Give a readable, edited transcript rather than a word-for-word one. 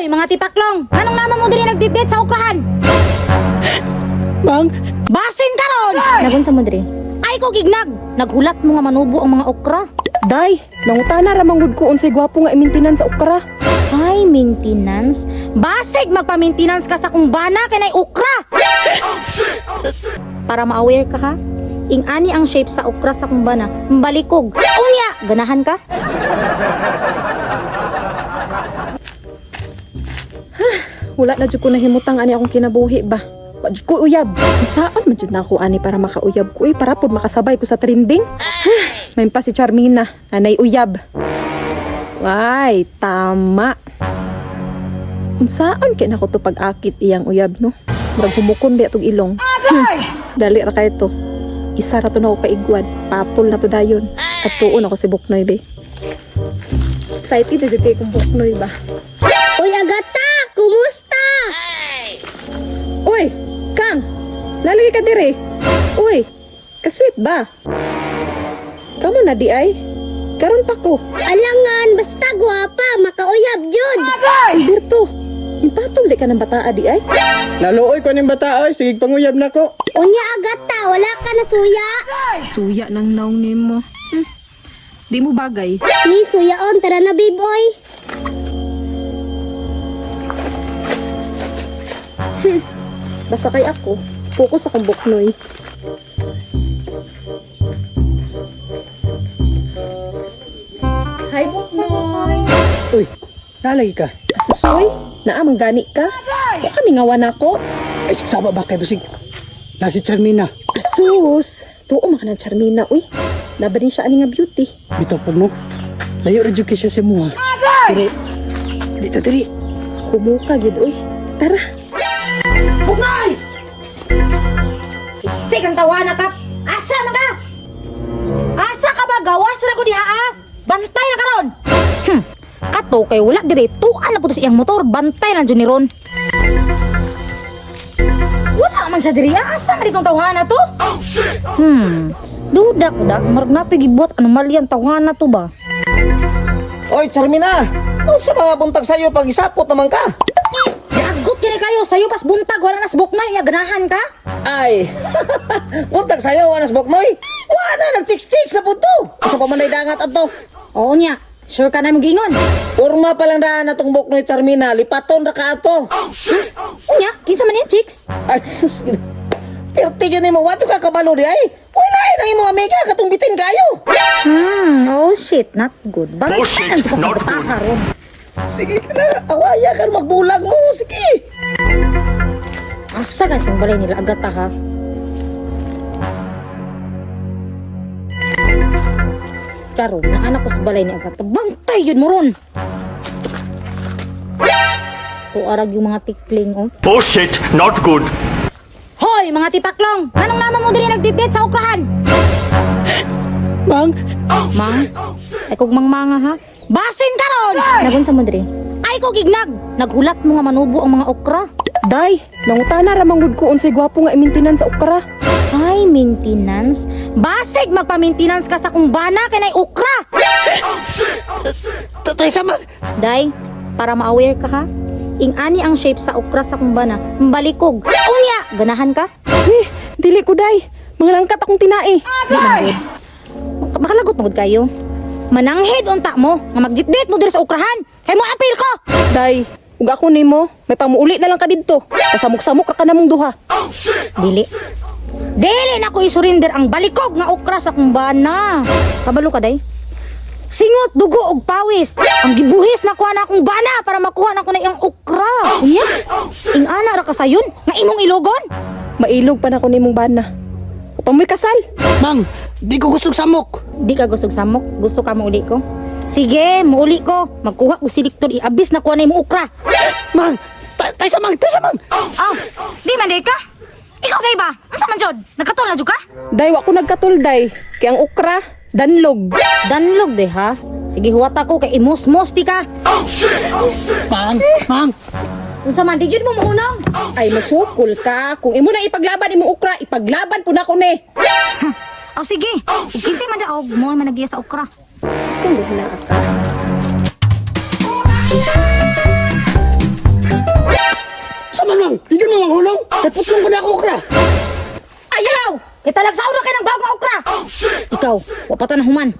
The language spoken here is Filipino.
Hoy, mga tipaklong! Anong naman mo diri nagdidit sa ukrahan? Mang, Basin ka ron! Nagun sa mo diri. Ay ko gignag! Naghulat mo nga manubo ang mga okra. day, nangutana ra manggod ko unsay gwapo nga imintinan sa okra. Ay, maintenance? Basig magpa-maintenance ka sa kung bana kay nay okra! Para ma-aware ka ha? Ing-ani ang shape sa okra sa kung bana. Balikog. Unya! Ganahan ka? Wala na jud ko nahimutang ani akong kinabuhi ba. Wa jud ko uyab. Saan man jud na ako ani para makauyab ko para pud makasabay ko sa trending. May pa si Charmina, nanay uyab. Why, tama. Unsaan kay nako to pag-akit iyang uyab no? Murag humukon ba itong ilong. Dali ra kay to. Isa ra to na ako kaigwad. Papol na to dayon. At tuon ako si Buknoy be. Excited na kay kung Buknoy ba. Uy, Agata! Kumusta? Uy, Kang! Lalagay ka dire. Uy, kasweet ba? Kamu na di ay? Karon pa ko. Alangan, basta gwapa, makauyab jud. Alberto, impatol di ka ng bataa di ay? Naluoy ko ning bata oy, sige panguyab na ko. Unya, Agata, wala ka na suya. Suya ng naong nimo. Di mo bagay. Ni suyaon, tara na, baboy. Basta kay ako, focus akong Buknoy. Hi Buknoy! Uy, nalagi ka. Asusoy, naamang gani ka? Wa kami ngawan ako. Ay, sama ba kay basig? Nasi Charmina. Asus! Tuo maka ng Charmina, uy. Laban din siya ani nga beauty. Bitaw po no. Layo ra jud kay siya sa muha. Diri. Dito diri. Kumuka gid, uy. Tara. Buknoy! Sigang tawa na ka! Asa na ka? Asa ka ba? Gawas na ko diha ah! Bantay na ka ron! Kato kay wala diri. Tuan na po to sa iyang motor. Bantay na dyan ni Ron. Wala man siya diri. Asa nga ditong tawahan na to? Dudak-dak. Marag napigibot. Anomalyan tawahan na to ba? Oy, Charmina! Ano sa mga buntag sa'yo pag isapot naman ka? Yagot kini kayo. Sa'yo pas buntag. Wala na sa Buknoy. Nga ganahan ka? Ay! Buntag sa'yo, anas boknoy! Wala, nag-chicks-chicks na po to! Sa pamanay dangat ato! Oo niya. Sure ka na mong gingon. Urma palang daan na tong boknoy, Charmina. Lipaton na ka ato! Unya. Kinsa man yan, chicks? Ay, sus! Perti yun mo, wato ka kabalo di ay! Wala na yung mga amiga, katungbitin kayo! Oh shit. Not good. Bullshit. Not good. Sige ka na, awaya ka magbulag mo, sige! Asa ka yung balay nila agata ha? Karon na anak ko sa balay ni agata. Bantay yun mo ron! Tuarag yung mga tikling oh. Bullshit, not good. Hoy mga tipaklong! Anong naman mo diri nagdidit sa ukrahan? Mang, Mang? Ay kog mangmanga ha? Basin ka ron! Nagun sa mo diri. Ay ko gignag! Naghulat mo nga manubo ang mga okra. day, nangutana ra manggod ko unsay gwapo nga imintinan sa okra. Ay, maintenance? Basig magpa-maintenance ka sa kung bana kay nay okra! Tatay sama! Day, para ma-aware ka ha? Ing-ani ang shape sa okra sa kung bana. Balikog. Unya! Ganahan ka? Dili ko day. Mga langkat akong tinai. Di man good. Makalagot magod kayo. Mananghid unta mo nga magditdit mo diri sa okrahan. Kay mo apil ko. Day, ug ako nimo, may pamuuli na lang ka didto. Kasamok-samok ra ka namong duha. Dili. Dili na ko isurrender ang balikog nga okra sa kung bana. Kabalo ka day? Singot, dugo og pawis. Ang gibuhis na kuha na akong bana para makuha na ko na iyang okra. Unya? Ing-ana ra ka sayon nga imong ilogon? Mailog pa na ko nimong bana. Upamoy kasal. Mang, di ko gusto samok. Di ka gusto samok? Gusto ka mauli ko? Sige, mauli ko. Magkuha ko siliktor, iabis na kuha na imong okra. Mang, tay sa mang! Oh, di man day ka? Ikaw kay ba? Ano sa man jod? Nagkatol na jud ka? Day, wa ko nagkatul day. Kaya ang okra, danlog. Danlog de ha? Sige, huwat ako kay imus-mus di ka. Mang! Unsa man di gyud mo maunang? Ay, masukol ka. Kung imo na ipaglaban imong okra, ipaglaban po na ko ni. Oh sige. Ug kinsay man daog mo man nagiya sa okra. Kung wala ka. Naputlong ko na ako, okra. Ayaw! Kita lang sa una kayo ng bawang okra! Ikaw, wapatan na human.